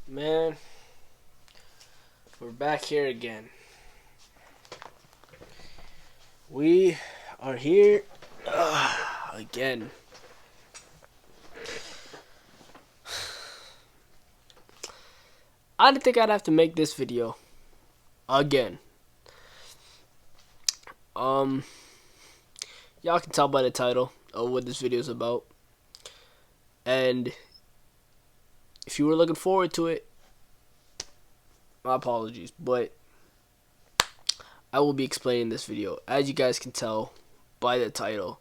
Man, we're back here again. We are here again. I didn't think I'd have to make this video again. Um, y'all can tell by the title of what this video is about. And if you were looking forward to it, my apologies, but I will be explaining this video. As you guys can tell by the title,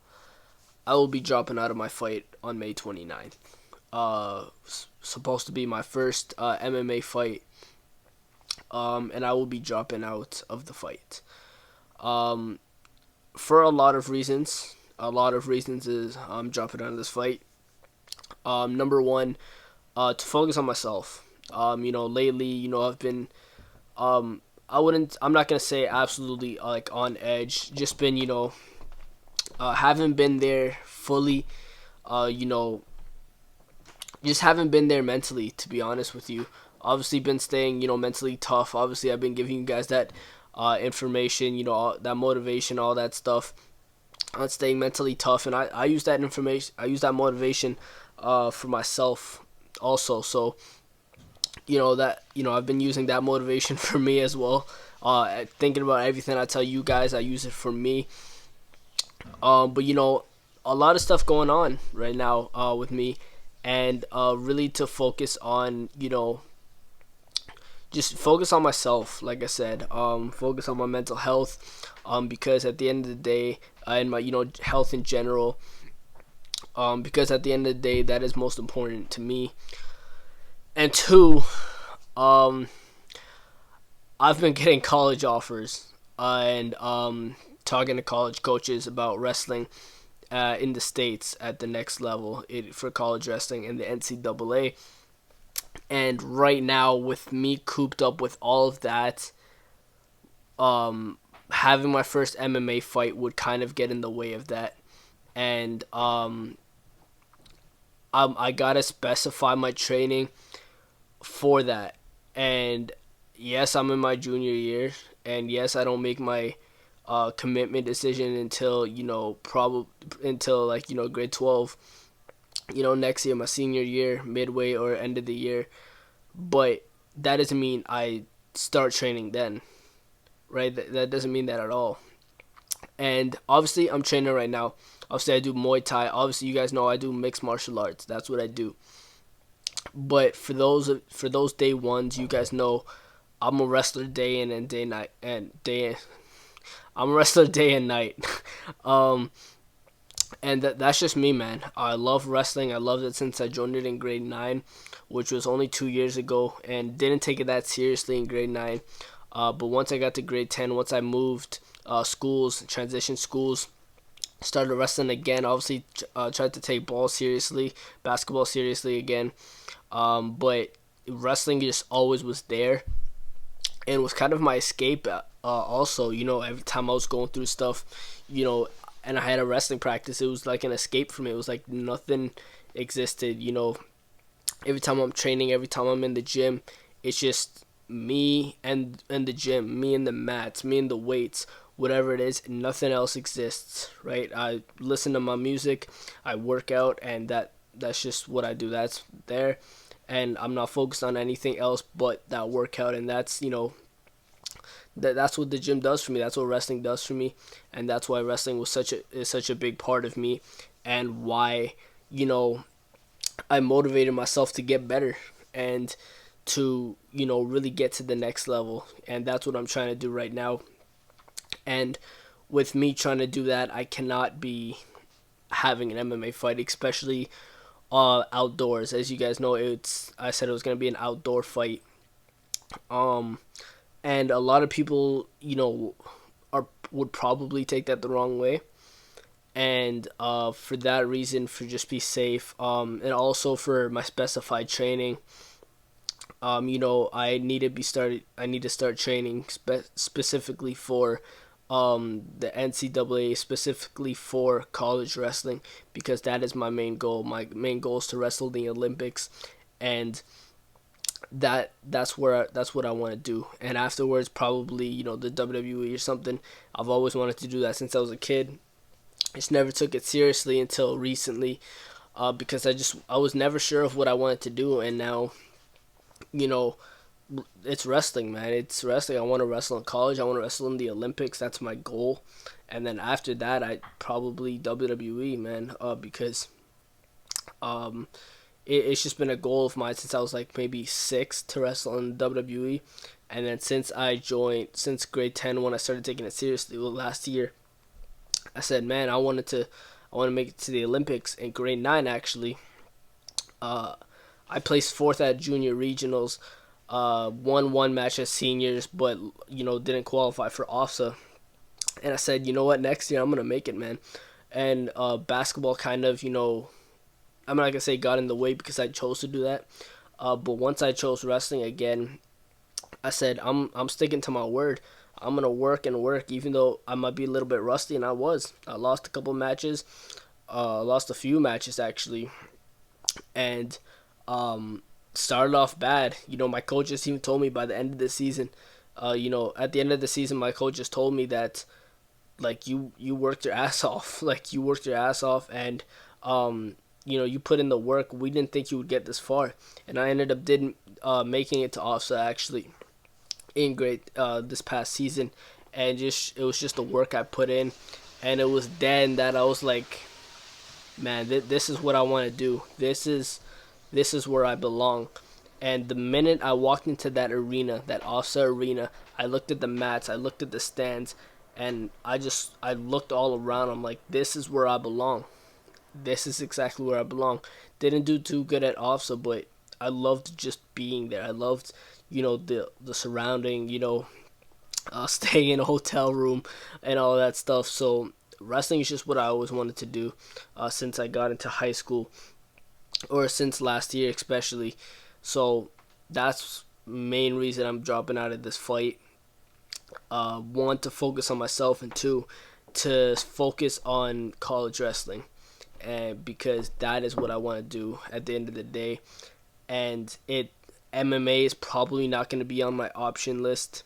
I will be dropping out of my fight on May 29th. Supposed to be my first MMA fight, and I will be dropping out of the fight. Um, for a lot of reasons. A lot of reasons is I'm dropping out of this fight. Number one, to focus on myself. Lately, I've been, I'm not gonna say absolutely like on edge. Just been, haven't been there fully. Uh, you know, just haven't been there mentally, to be honest with you. Obviously, been staying, mentally tough. Obviously, I've been giving you guys that information, that motivation, all that stuff on staying mentally tough, and I use that information, I use that motivation for myself also. So I've been using that motivation for me as well. Thinking about everything I tell you guys, I use it for me. But a lot of stuff going on right now with me, and really to focus on just focus on myself, like I said, focus on my mental health, because at the end of the day, and my health in general, because at the end of the day that is most important to me. And two, um, I've been getting college offers, and talking to college coaches about wrestling in the States at the next level for college wrestling in the NCAA. And right now, with me cooped up with all of that, having my first MMA fight would kind of get in the way of that. And I gotta specify my training for that. And yes, I'm in my junior year, and yes, I don't make my commitment decision until probably until like grade 12. Next year, my senior year, midway or end of the year. But that doesn't mean I start training then, right? That doesn't mean that at all. And obviously, I'm training right now. Obviously, I do Muay Thai. Obviously, you guys know I do mixed martial arts. That's what I do. But for those day ones, you guys know I'm a wrestler day in and day night and day. I'm a wrestler day and night. um, and that's just me, man. I love wrestling. I loved it since I joined it in grade 9, which was only 2 years ago, and didn't take it that seriously in grade 9. But once I got to grade 10, once I moved schools, transition schools, started wrestling again. Obviously, tried to take ball seriously, basketball seriously again. But wrestling just always was there, and was kind of my escape. Also, every time I was going through stuff, and I had a wrestling practice, it was like an escape for me. It was like nothing existed. Every time I'm training, every time I'm in the gym, it's just me and the gym, me and the mats, me and the weights, whatever it is. Nothing else exists, right? I listen to my music, I work out, and that's just what I do. That's there, and I'm not focused on anything else but that workout. And that's that's what the gym does for me. That's what wrestling does for me, and that's why wrestling was such a big part of me, and why I motivated myself to get better and to really get to the next level. And that's what I'm trying to do right now. And with me trying to do that, I cannot be having an MMA fight, especially outdoors. As you guys know, I said it was going to be an outdoor fight. Um, and a lot of people, are would probably take that the wrong way. And for that reason, for just be safe, and also for my specified training, I need to start training specifically for the NCAA, specifically for college wrestling, because that is my main goal. My main goal is to wrestle the Olympics, and that's what I want to do. And afterwards, probably, the WWE or something. I've always wanted to do that since I was a kid. Just never took it seriously until recently, because I was never sure of what I wanted to do, and now, you know it's wrestling, man. It's wrestling. I want to wrestle in college. I want to wrestle in the Olympics. That's my goal. And then after that, I probably WWE, man, because um, it's just been a goal of mine since I was like maybe 6 to wrestle in WWE. And then since grade 10 when I started taking it seriously, well, last year, I said, man, I want to make it to the Olympics. In grade 9, actually, uh, I placed fourth at junior regionals, won one match as seniors, but didn't qualify for OFSA. And I said, you know what, next year I'm gonna make it, man. And basketball kind of, I'm not gonna say got in the way because I chose to do that. But once I chose wrestling again, I said I'm sticking to my word. I'm gonna work and work, even though I might be a little bit rusty, and I was. I lost a couple matches, lost a few matches actually, and started off bad. My coaches even told me by the end of the season, at the end of the season, my coaches told me that, like, you worked your ass off, like you worked your ass off, and you put in the work. We didn't think you would get this far, and I ended up didn't making it to OFSA actually in grade this past season, and just it was just the work I put in, and it was then that I was like, man, this is what I want to do. This is where I belong. And the minute I walked into that arena, that OFSA arena, I looked at the mats, I looked at the stands, and I looked all around. I'm like, this is where I belong. This is exactly where I belong. Didn't do too good at OFSA, but I loved just being there. I loved, the surrounding, staying in a hotel room and all that stuff. So wrestling is just what I always wanted to do, since I got into high school, or since last year especially. So that's main reason I'm dropping out of this fight. One, to focus on myself, and two, to focus on college wrestling, and because that is what I want to do at the end of the day. And MMA is probably not going to be on my option list.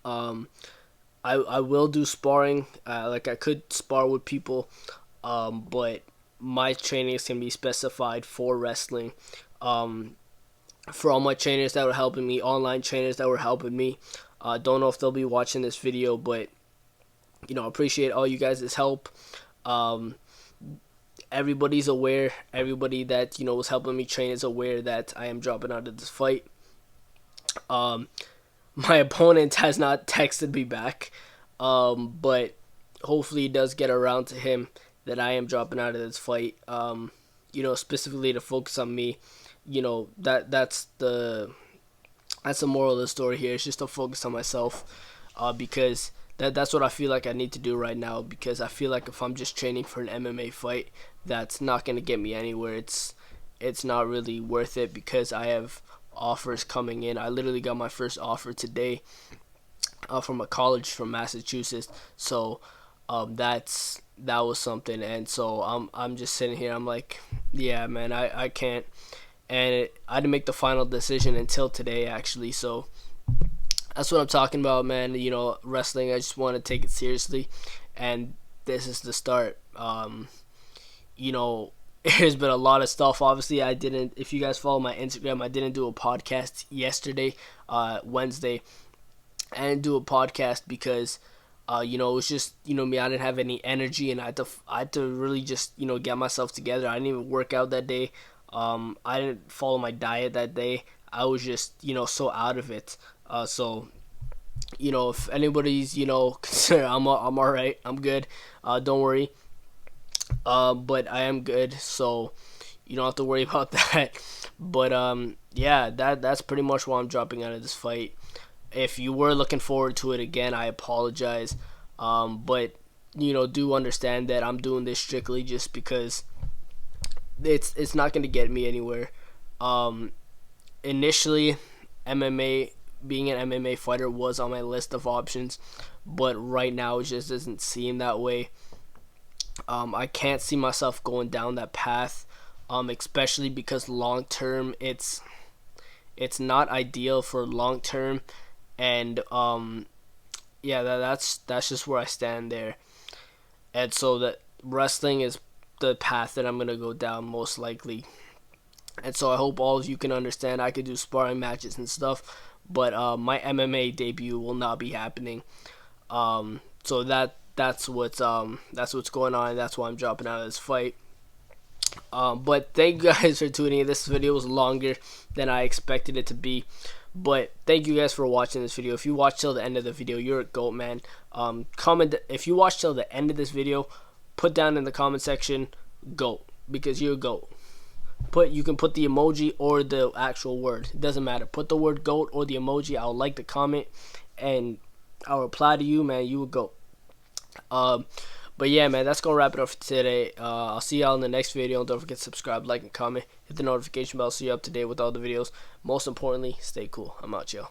Um, I will do sparring. Like, I could spar with people, but my training is going to be specified for wrestling. Um, for all my trainers that were helping me, online trainers that were helping me, don't know if they'll be watching this video, but appreciate all you guys' help. Um, Everybody's aware. Everybody that was helping me train is aware that I am dropping out of this fight. Um, my opponent has not texted me back, but hopefully it does get around to him that I am dropping out of this fight. Specifically to focus on me. That's the moral of the story here. It's just to focus on myself, because that's what I feel like I need to do right now. Because I feel like if I'm just training for an MMA fight, that's not gonna get me anywhere. It's not really worth it, because I have offers coming in. I literally got my first offer today, from a college from Massachusetts. So that was something. And so I'm just sitting here. I'm like, yeah, man, I can't. And I didn't make the final decision until today, actually. So that's what I'm talking about, man. Wrestling, I just want to take it seriously, and this is the start. There's been a lot of stuff. Obviously, if you guys follow my Instagram, I didn't do a podcast yesterday, Wednesday. I didn't do a podcast because, it was just, me, I didn't have any energy, and I had to really just, get myself together. I didn't even work out that day. I didn't follow my diet that day. I was just, so out of it. So, if anybody's, concerned, I'm alright. I'm good. Don't worry. But I am good, so you don't have to worry about that. But, yeah, that's pretty much why I'm dropping out of this fight. If you were looking forward to it again, I apologize. But, do understand that I'm doing this strictly just because it's not going to get me anywhere. Initially, being an MMA fighter was on my list of options, but right now it just doesn't seem that way. I can't see myself going down that path, especially because long term it's not ideal for long term, and yeah, that's just where I stand there. And so that wrestling is the path that I'm gonna go down most likely. And so I hope all of you can understand. I could do sparring matches and stuff, but my MMA debut will not be happening. So that's what's going on. That's why I'm dropping out of this fight. But thank you guys for tuning in. This video was longer than I expected it to be. But thank you guys for watching this video. If you watched till the end of the video, you're a GOAT, man. Comment if you watched till the end of this video. Put down in the comment section GOAT, because you're a GOAT. You can put the emoji or the actual word. It doesn't matter. Put the word GOAT or the emoji. I'll like the comment and I'll reply to you, man. You a GOAT. But yeah, man, that's gonna wrap it up for today. I'll see y'all in the next video. Don't forget to subscribe, like, and comment. Hit the notification bell so you're up to date with all the videos. Most importantly, stay cool. I'm out, y'all.